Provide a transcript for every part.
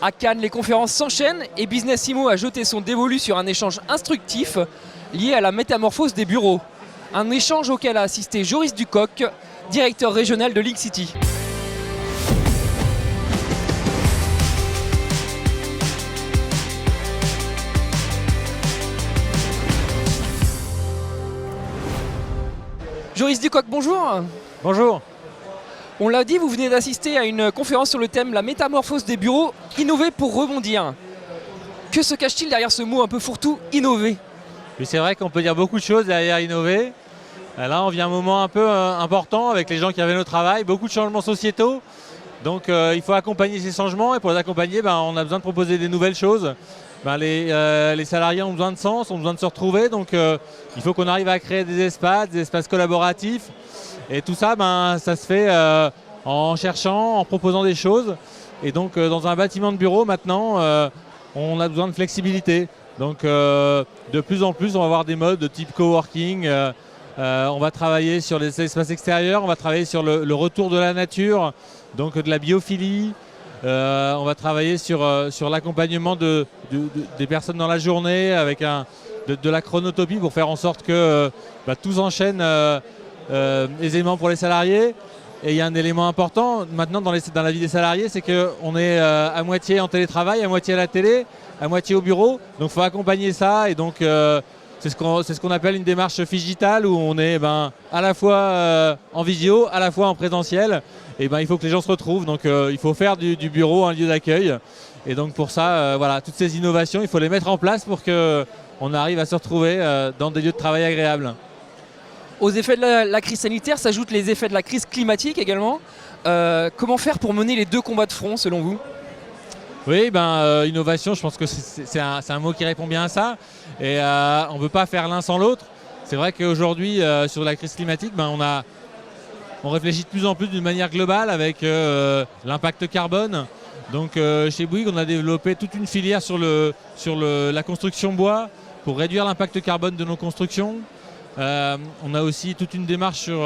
À Cannes, les conférences s'enchaînent et Business Immo a jeté son dévolu sur un échange instructif lié à la métamorphose des bureaux. Un échange auquel a assisté Joris Ducoq, directeur régional de Link City. Joris Ducoq, bonjour. Bonjour. On l'a dit, vous venez d'assister à une conférence sur le thème la métamorphose des bureaux, innover pour rebondir. Que se cache-t-il derrière ce mot un peu fourre-tout, innover? Oui, c'est vrai qu'on peut dire beaucoup de choses derrière innover. Là, on vient à un moment un peu important avec les gens qui avaient au travail, beaucoup de changements sociétaux. Donc il faut accompagner ces changements et pour les accompagner, on a besoin de proposer des nouvelles choses. Les salariés ont besoin de sens, ont besoin de se retrouver. Donc il faut qu'on arrive à créer des espaces collaboratifs. Et tout ça, ça se fait en cherchant, en proposant des choses. Et donc dans un bâtiment de bureau maintenant, on a besoin de flexibilité. Donc de plus en plus, on va avoir des modes de type coworking. On va travailler sur les espaces extérieurs, on va travailler sur le retour de la nature, donc de la biophilie. On va travailler sur l'accompagnement des personnes dans la journée avec de la chronotopie pour faire en sorte que tout s'enchaîne aisément pour les salariés. Et il y a un élément important maintenant dans la vie des salariés, c'est qu'on est à moitié en télétravail, à moitié à la télé, à moitié au bureau. Donc il faut accompagner ça et donc c'est ce qu'on appelle une démarche digitale où on est à la fois en visio, à la fois en présentiel. Et il faut que les gens se retrouvent. Donc il faut faire du bureau un lieu d'accueil. Et donc pour ça, toutes ces innovations, il faut les mettre en place pour qu'on arrive à se retrouver dans des lieux de travail agréables. Aux effets de la crise sanitaire s'ajoutent les effets de la crise climatique également. Comment faire pour mener les deux combats de front selon vous? Oui, innovation, je pense que c'est un mot qui répond bien à ça. Et on ne peut pas faire l'un sans l'autre. C'est vrai qu'aujourd'hui, sur la crise climatique, on réfléchit de plus en plus d'une manière globale avec l'impact carbone. Donc chez Bouygues, on a développé toute une filière sur la construction bois pour réduire l'impact carbone de nos constructions. On a aussi toute une démarche sur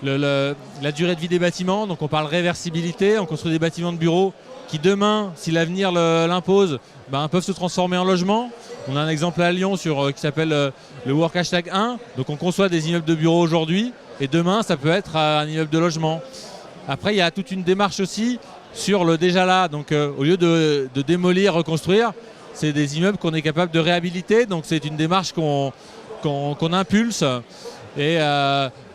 la durée de vie des bâtiments. Donc on parle réversibilité, on construit des bâtiments de bureaux qui demain, si l'avenir l'impose, peuvent se transformer en logement. On a un exemple à Lyon qui s'appelle le Work #1. Donc on conçoit des immeubles de bureaux aujourd'hui et demain ça peut être un immeuble de logement. Après il y a toute une démarche aussi sur le déjà là. Donc au lieu de démolir, reconstruire, c'est des immeubles qu'on est capable de réhabiliter. Donc c'est une démarche qu'on impulse et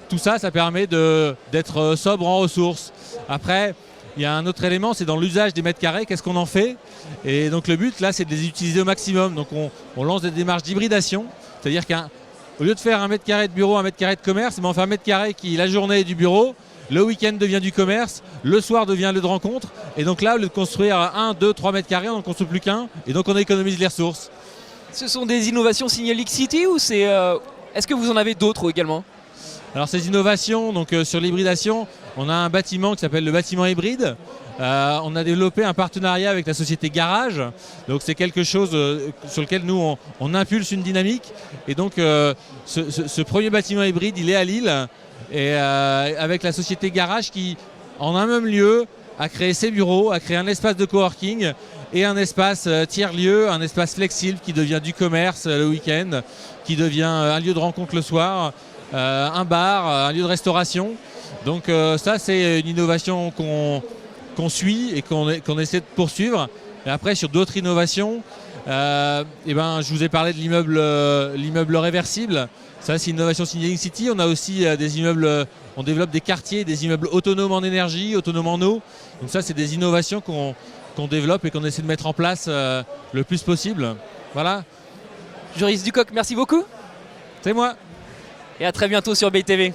tout ça, ça permet d'être sobre en ressources. Après, il y a un autre élément, c'est dans l'usage des mètres carrés, qu'est-ce qu'on en fait? Et donc le but là, c'est de les utiliser au maximum. Donc on lance des démarches d'hybridation, c'est-à-dire qu'au lieu de faire un mètre carré de bureau, un mètre carré de commerce, on fait un mètre carré qui, la journée, est du bureau, le week-end devient du commerce, le soir devient lieu de rencontre. Et donc là, au lieu de construire 1, 2, 3 mètres carrés, on n'en construit plus qu'un, et donc on économise les ressources. Ce sont des innovations signées Link City ou est-ce que vous en avez d'autres également? Alors ces innovations, donc sur l'hybridation, on a un bâtiment qui s'appelle le bâtiment hybride. On a développé un partenariat avec la société Garage. Donc c'est quelque chose sur lequel nous on impulse une dynamique. Et donc ce premier bâtiment hybride, il est à Lille et avec la société Garage qui, en un même lieu, a créé ses bureaux, a créé un espace de coworking et un espace tiers-lieu, un espace flexible qui devient du commerce le week-end, qui devient un lieu de rencontre le soir, un bar, un lieu de restauration. Donc ça, c'est une innovation qu'on suit et qu'on essaie de poursuivre. Et après, sur d'autres innovations, je vous ai parlé de l'immeuble réversible. Ça, c'est une innovation signée Link City. On a aussi des immeubles, on développe des quartiers, des immeubles autonomes en énergie, autonomes en eau. Donc ça, c'est des innovations qu'on développe et qu'on essaie de mettre en place le plus possible. Voilà. Joris Ducoq, merci beaucoup. C'est moi. Et à très bientôt sur BITV.